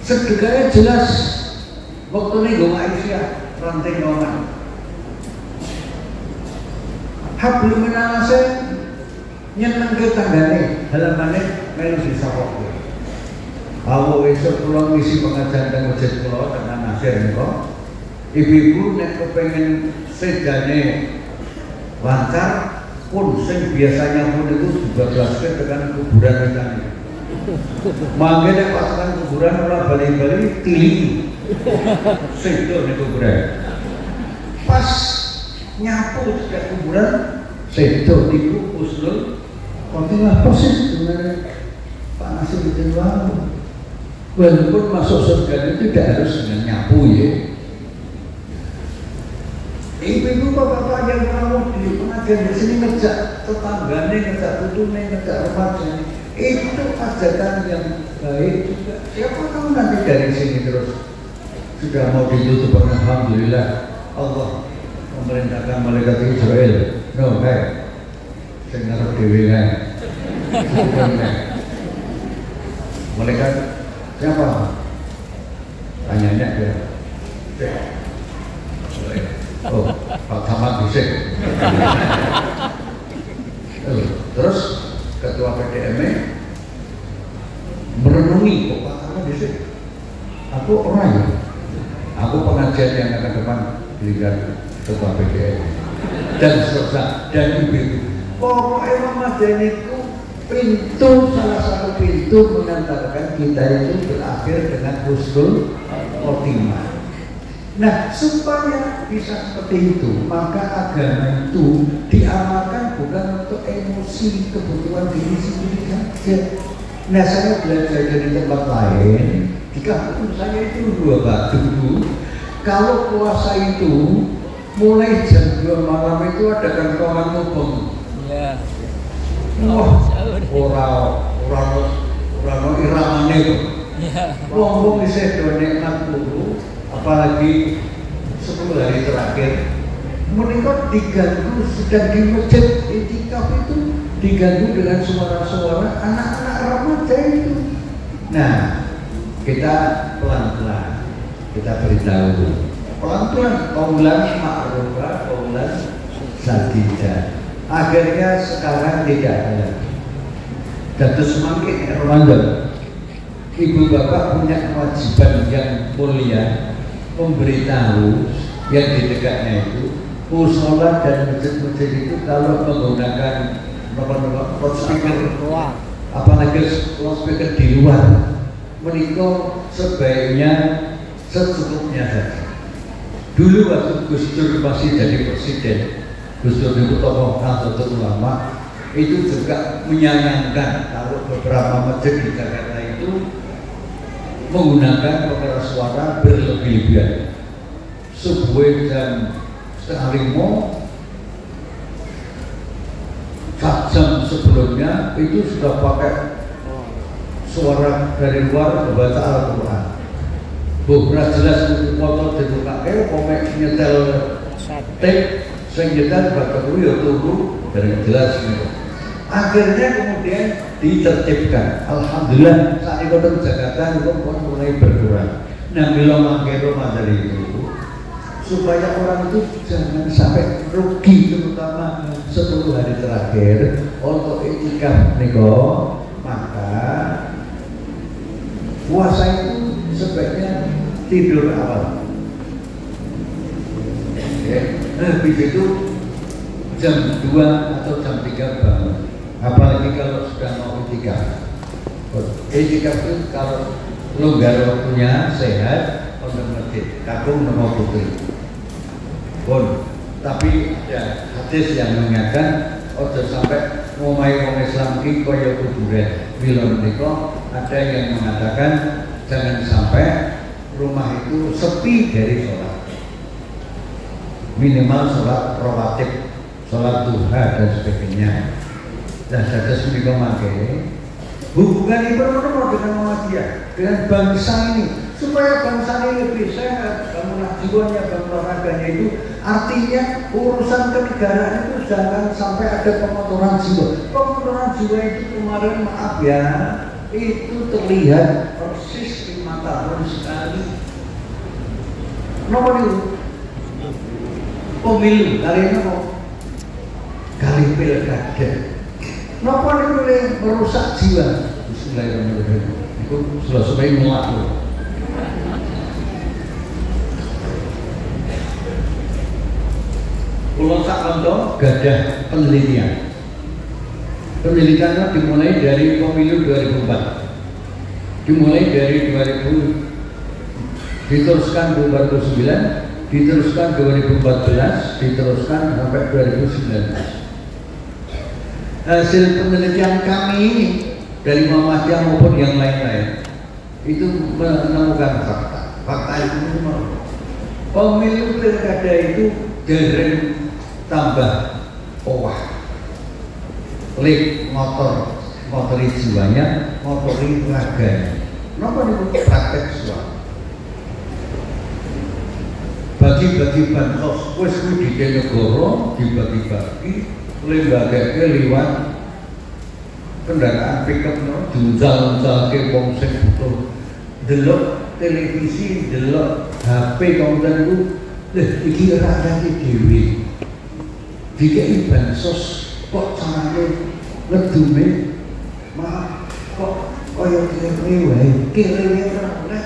Sedekahnya jelas waktu ini gue Aisyah ranting ngomongan. Hablum minalase nyeneng ke tanggane halamannya melu disapok. Kalau esok pulang isi pengajian dan masjid pulau dengan nasir niko, ibu-ibu nek kepengen sedane lancar pun sing biasanya pun itu dibablaskan dengan kuburan tadi. Mangke nek pasukan kuburan ora bali-bali tili. Sedo nek kuburan. Pas nyapu ke kuburan sedo niku usul kontinah persis dengan Pak Nasir itu lalu. Walaupun masuk surga itu tidak harus dengan nyapu ya. Ibu-ibu bapak-bapak yang kamu di pengajian di sini ngejak tetangganya, ngejak tutune, ngejak remajanya, itu ajakan yang baik juga. Siapa tahu nanti dari sini terus sudah mau ditutup. Alhamdulillah Allah memerintahkan malaikat Israel. No, kayak saya naruh dewi kan. Malaikat siapa? Tanyanya dia. Oh, Pak Camat bisa. Terus Ketua PDM merenungi kok Pak Camat bisa. Aku orang ya. Aku pengajian yang akan depan dengan Ketua PDM dan seterusnya dan ibu. Pokoknya Ramadan itu pintu, salah satu pintu mengantarkan kita itu berakhir dengan husnul khotimah. Nah, supaya bisa seperti itu, maka agama itu diamalkan bukan untuk emosi kebutuhan diri sendiri saja. Nah, saya belajar dari tempat lain. Di kampung saya itu dua batu. Kalau puasa itu mulai jam 2 malam itu ada kantongan mubeng. Ya. Wah, orang iramane kok. Wong isih do nikmat dulu, apalagi 10 hari terakhir. Menika diganggu sedang di masjid iktikaf itu diganggu dengan suara-suara anak-anak remaja itu. Nah, kita pelan-pelan kita beritahu, pelan-pelan qaulan ma'rufah, qaulan sadidah. Akhirnya sekarang tidak ada. Dados semakin Ramadan, ibu bapak punya kewajiban yang mulia memberitahu yang di dekatnya itu, musola dan masjid-masjid itu kalau menggunakan loudspeaker, apalagi loudspeaker di luar, menikah sebaiknya secukupnya saja. Dulu waktu Gus Dur masih jadi presiden, Gus Dur itu tokoh Nahdlatul Ulama, itu juga menyayangkan kalau beberapa masjid di Jakarta itu menggunakan pengeras suara berlebih-lebihan. Subuh jam 4:30, 1 jam sebelumnya itu sudah pakai suara dari luar membaca Al-Quran. Beberapa jelas untuk motor dibuka komik nyetel tape, saya nyetel baca dulu ya tunggu dari jelas gitu. Akhirnya kemudian ditertibkan. Alhamdulillah saat ini kota Jakarta itu mulai berkurang. Nah, bila mangke Ramadan itu supaya orang itu jangan sampai rugi, terutama 10 hari terakhir untuk iktikaf niko, maka puasa itu sebaiknya tidur awal. Habis itu jam 2 atau jam 3 bangun. Apalagi kalau sudah mau iktikaf. Iktikaf itu kalau longgar waktunya sehat untuk masjid, kakung nomor putri. Tapi ada hadis yang mengingatkan ojo sampai ngomai wong Islam ki kaya kuburan. Bila menika ada yang mengatakan jangan sampai rumah itu sepi dari sholat. Minimal sholat rawatib, sholat duha dan sebagainya. Dan hadis menika mangke hubungan ibadah dengan Muhammadiyah, dengan bangsa ini, supaya bangsa ini lebih sehat, bangunan jiwanya, bangunan rakyatnya itu, artinya urusan kenegaraan itu jangan sampai ada pemotoran jiwa. Pemotoran jiwa itu kemarin maaf ya, itu terlihat persis 5 tahun sekali. Nomor itu pemilu kali ini kali pilkada. Napa niku merusak jiwa? Bismillahirrahmanirrahim. Iku selesai muak lho. Kula sak kanca gadah penelitian. Penelitiannya dimulai dari pemilu 2004. Dimulai dari 2000, diteruskan 2009, diteruskan 2014, diteruskan sampai 2019. Hasil penelitian kami ini dari Muhammadiyah maupun yang lain-lain itu menemukan fakta. Fakta itu memang pemilu pilkada itu dereng tambah owah, lik motor jiwanya, motori raganya. Kenapa itu praktek suara? Bagi-bagi bansos, wis kuwi di negara dibagi-bagi. Lembaga liwat kendaraan pickup diuncal-uncal ke wong sing butuh delok televisi, delok HP konten itu, iki rakyat dhewe dikei bansos kok carane ngedume, maaf kok kaya kene wae kene ora oleh.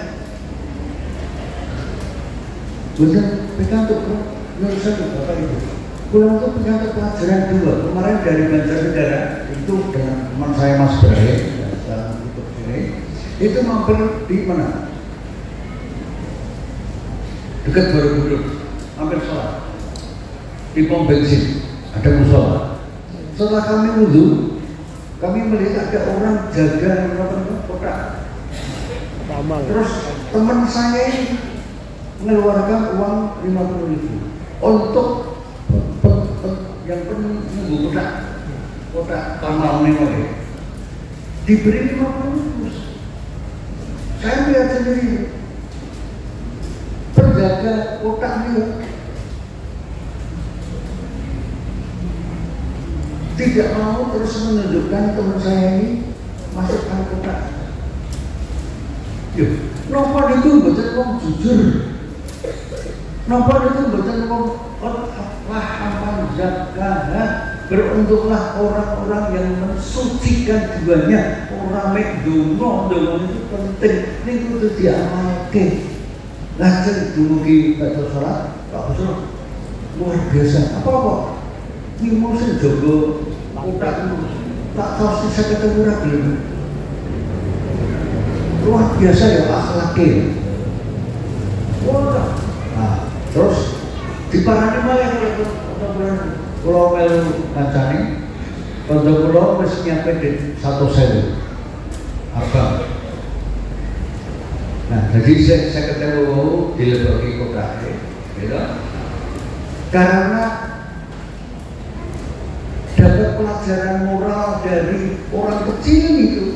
Bener pikantuk kok nusa Bapak Ibu. Pulang itu punya pelajaran 2 kemarin dari Banjarnegara itu dengan teman saya Mas Bray dalam YouTube ini, itu mampir di mana? Dekat Borobudur, mampir sholat di pom bensin, ada musola. Setelah kami wudhu, kami melihat ada orang jaga kotak. Terus teman saya ini mengeluarkan uang 50.000 untuk yang menunggu kotak tamal ini. diberi 50. Saya lihat sendiri penjaga kotak ini tidak mau terus menunjukkan teman saya ini masukkan kotak. Yuk, nopo itu betul wong jujur. Nopo itu betul wong paham zakat. Beruntunglah orang-orang yang mensucikan jiwanya. Orang mek donga itu penting. Ini kudu diamalke. Lajeng dumugi baca salat, Pak Busro. Luar biasa. Apa? Ini mau sing jaga kotak itu. Tak tahu sisa ketemu lagi. Luar biasa ya akhlaknya. Wah. Nah, terus diparani malah kalau melu kancane, untuk pulau wis nyampe di 1.000 abang. Nah, jadi saya ketemu di lebih kota, gitu. Karena dapat pelajaran moral dari orang kecil itu,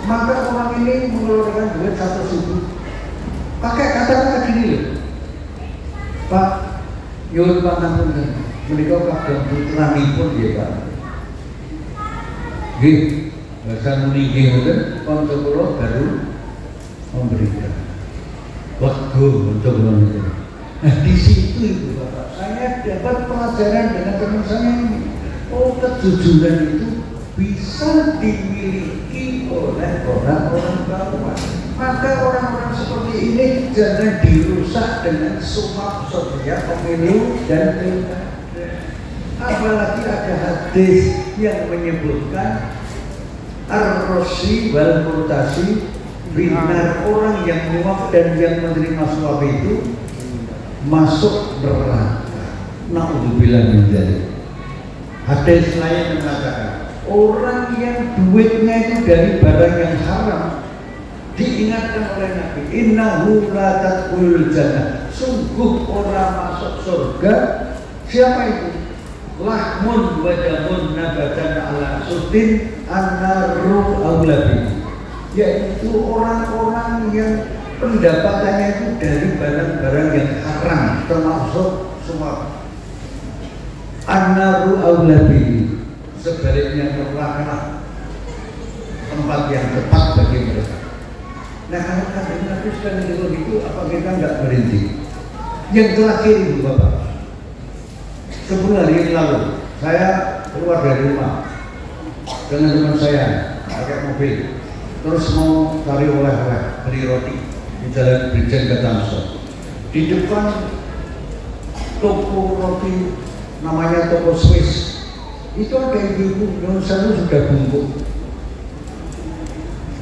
maka orang ini mengeluarkan duit 100.000. Pakai kata-kata gini loh, Pak, nyuwun pangapunten. Menika kadang putranipun nggih Pak. Nggih, bahasa muni nggih ngoten, kanca kula baru memberikan. Waktu untuk ngoten. Nah, di situ Ibu Bapak, saya dapat pelajaran dengan teman saya ini. Oh, kejujuran itu bisa dimiliki oleh orang-orang bawah. Maka orang-orang seperti ini jangan dirusak dengan sumpah setia pemilu dan pilkada. Apalagi ada hadis yang menyebutkan ar-rosi wal murtasi, binar orang yang muaf dan yang menerima suap itu masuk neraka. Naudzubillah min dzalik. Hadis lain mengatakan orang yang duitnya itu dari barang yang haram, diingatkan oleh Nabi, innahu la tadkhulul jannah, sungguh orang masuk surga. Siapa itu? Lahmun wa damun nabatan ala sutin an-naru aulabi, yaitu orang-orang yang pendapatannya itu dari barang-barang yang haram, termasuk suap. An-naru aulabi, sebaliknya neraka tempat yang tepat bagi mereka. Nah, kalau kata Nabi sekali itu, apa kita nggak berhenti? Yang terakhir Ibu Bapak, 10 hari yang lalu saya keluar dari rumah dengan teman saya pakai mobil, terus mau cari oleh-oleh, beli roti di Jalan Brigjen ke Tamso. Di depan toko roti namanya toko Swiss, itu ada ibu-ibu yang saya sudah bungkuk,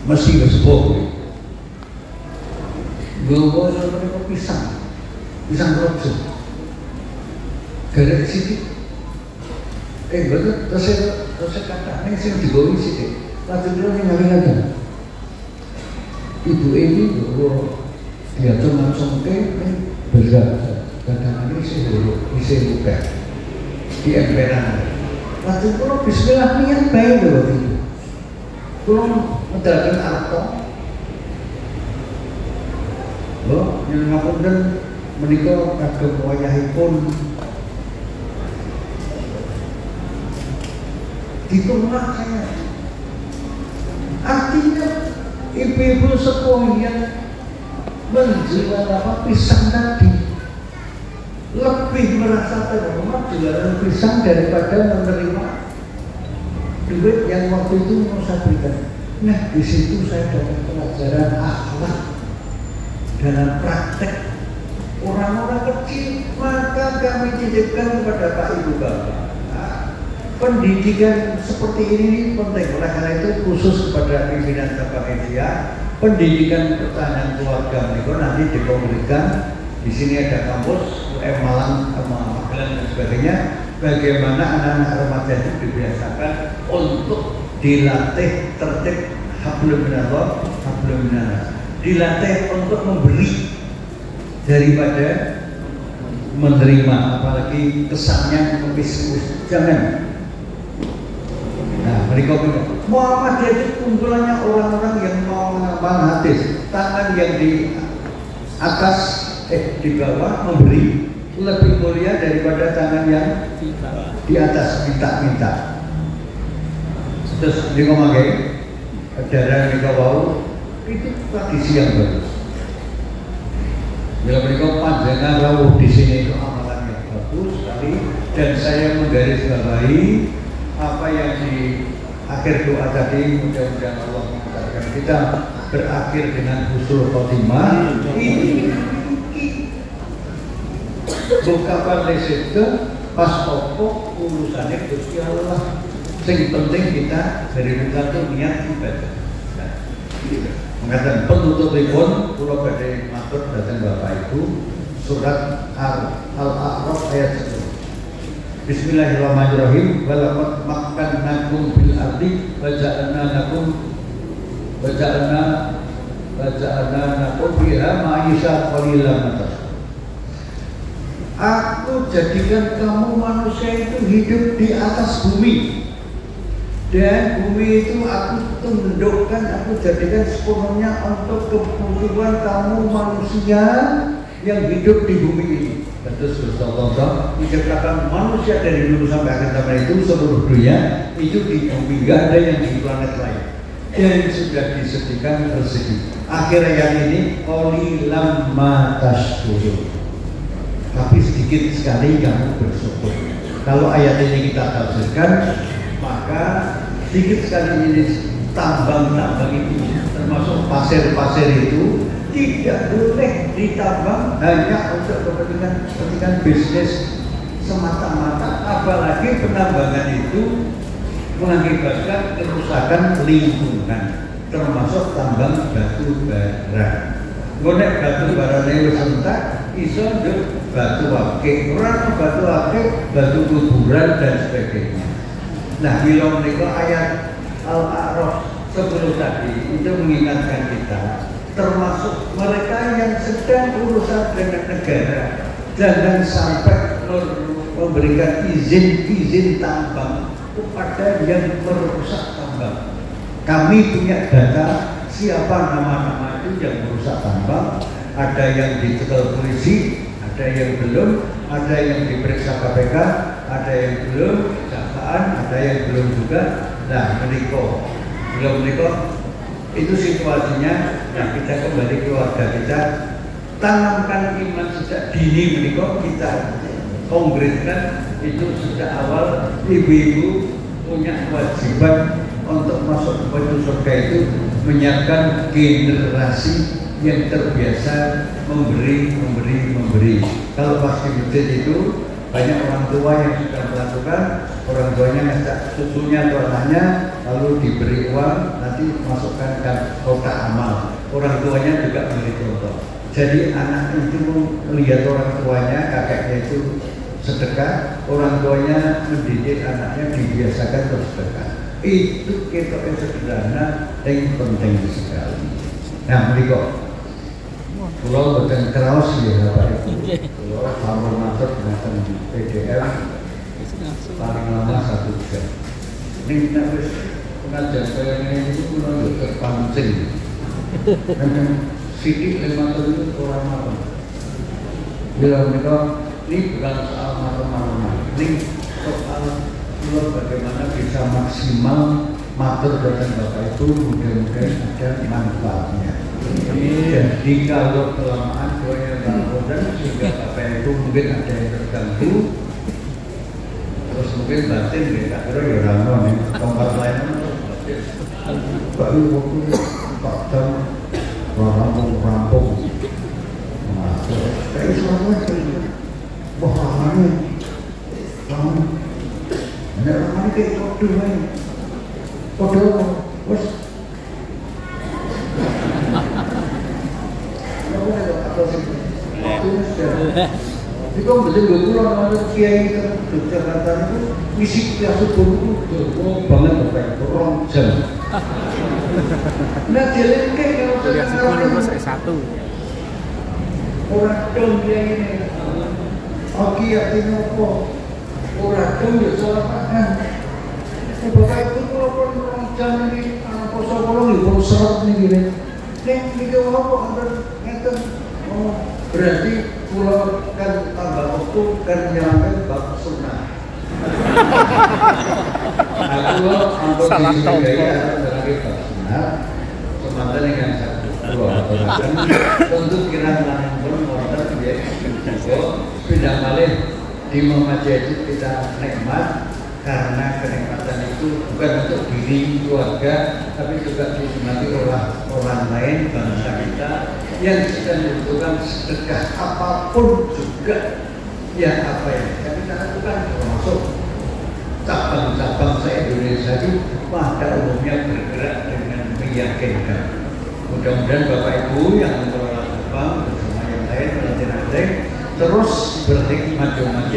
masih bersepuh. Bawa mereka pisang rojo. Gara sini, betul. Terus saya kata, ini sih dibawa sini. Lalu dia ninggalin. Ibu ini dia cuma songke berat. Kadang ini sih dulu isi buka di emperan. Lalu kalau Bismillah niat baik loh itu. Kalau menjalankan arto, yang ngapunten menikah kagem wayahipun ditolak saya. Artinya ibu-ibu sepuh yang menjual pisang tadi lebih merasa terhormat jualan pisang daripada menerima duit yang waktu itu mau saya berikan. Nah, di situ saya dapat pelajaran akhlak dalam praktek orang-orang kecil. Maka kami titipkan kepada Pak Ibu Bapak, pendidikan seperti ini penting. Oleh karena itu khusus kepada pimpinan Bapak Media, pendidikan pertahanan keluarga itu nanti dikomunikasikan. Di sini ada kampus UM Malang, Magelang dan sebagainya. Bagaimana anak-anak remaja itu dibiasakan untuk dilatih tertib, hablum minallah, hablum minannas. Dilatih untuk memberi daripada menerima, apalagi kesannya kepis. Jangan. Nah, mereka Muhammadiyah itu kumpulannya orang-orang yang mau mengamalkan hadis, tangan yang di atas di bawah memberi lebih mulia daripada tangan yang di atas minta-minta. Terus dia ngomong darah mereka bau itu tradisi yang bagus. Bila mereka panjangan rawuh di sini itu amalan yang bagus sekali, dan saya menggarisbawahi apa yang di akhir doa tadi. Mudah-mudahan Allah mengatakan kita berakhir dengan husnul khotimah. Ini bukan lesete pas pokok urusannya Gusti Allah. Yang penting kita dari itu niat ibadah. Nah, mengatakan penutupipun kula badhe matur dhateng Bapak Ibu surat Al-A'raf ayat 1. Bismillahirrahmanirrahim. Walaqad makkannakum bil ardi wa ja'alna lakum fiha ma'isha qalilan. Aku jadikan kamu manusia itu hidup di atas bumi, dan bumi itu aku tundukkan, aku jadikan sepenuhnya untuk kebutuhan kamu manusia yang hidup di bumi ini. Terus Rasulullah menciptakan manusia dari dulu sampai akhir zaman itu seluruh dunia itu di bumi, nggak ada yang di planet lain, dan sudah disediakan rezeki. Akhir ayat ini qalilan ma tashkurun, tapi sedikit sekali kamu bersyukur. Kalau ayat ini kita tafsirkan, maka sedikit sekali ini tambang-tambang itu, termasuk pasir-pasir itu tidak boleh ditambang hanya untuk kepentingan bisnis semata-mata, apalagi penambangan itu mengakibatkan kerusakan lingkungan, termasuk tambang batu bara. Gonek batu bara ini serentak iso nduk batu akik, ora batu akik, batu kuburan dan sebagainya. Nah, bila menika ayat Al-A'raf 10 tadi itu mengingatkan kita, termasuk mereka yang sedang urusan dengan negara, jangan sampai memberikan izin tambang kepada yang merusak tambang. Kami punya data siapa nama-nama itu yang merusak tambang, ada yang dicekel polisi, ada yang belum, ada yang diperiksa KPK, ada yang belum, jaksaan, ada yang belum juga. Nah, belum menikah, itu situasinya. Nah, kita kembali keluarga kita, tanamkan iman sejak dini menikah, kita konkretkan itu sejak awal. Ibu-ibu punya kewajiban untuk masuk ke surga itu menyiapkan generasi yang terbiasa memberi. Kalau pas di masjid itu banyak orang tua yang sudah melakukan, orang tuanya ngajak cucunya atau anaknya, lalu diberi uang, nanti masukkan ke kotak amal. Orang tuanya juga beri contoh. Jadi anak itu melihat orang tuanya, kakeknya itu sedekah, orang tuanya mendidik anaknya dibiasakan bersedekah. Itu kita yang sederhana yang penting sekali. Nah, berikut pulau bukan kraus ya Bapak Ibu. Pulau kamu matur dengan PDF paling lama 1 jam. Ini kita harus pengajar saya ini pulau terpancing. Dan sidik 5 tahun itu orang apa? Bila mereka ini bukan soal matematika, ini soal pulau bagaimana bisa maksimal matur dengan Bapak Ibu, mudah-mudahan ada manfaatnya. Jadi kalau kelamaan doanya dan sehingga Bapak Ibu mungkin ada yang terganggu, terus mungkin batin ya, kira ya rano nih tempat lain batin. Baru waktu Pak Jam rampung. Nah, kayak selama itu, wah ramai, ada ramai kayak kode nih, kode bos. Jadi kalau betul pulang ada kiai ke Jakarta itu isi kiai subuh itu banget Bapak orang jam. Nah jalan kayak kalau sekarang S1 orang dong dia ini. Oke artinya apa? Orang dong ya salah paham. Bapak itu kalau jangan ini anak poso kolong ibu seret nih gini. Nek mikir apa antar ngeten. Oh berarti pulau kan tambah waktu kan nyampe bab sunnah. Aku ampun disegai lagi bab sunnah. Semantan yang satu. Untuk kira-kira yang bermodal dia pindah balik di Muhammadiyah itu kita nikmat karena kenikmatan itu bukan untuk diri keluarga tapi juga dinikmati orang lain bangsa kita yang sedang membutuhkan sedekah apapun juga yang apa ya kita lakukan termasuk cabang-cabang se-Indonesia itu pada umumnya bergerak dengan meyakinkan. Mudah-mudahan Bapak Ibu yang mengelola cabang bersama yang lain melatih terus berhikmat dengan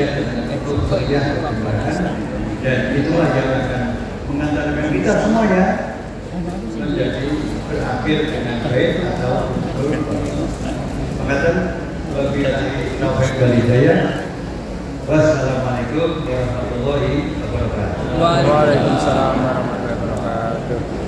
ikut seriah kegembiraan dan itulah yang akan mengantarkan kita semuanya menjadi berakhir dengan baik atau makatan wabillahi taufiq wal hidayah. Wassalamualaikum warahmatullahi wabarakatuh. Waalaikumsalam warahmatullahi wabarakatuh.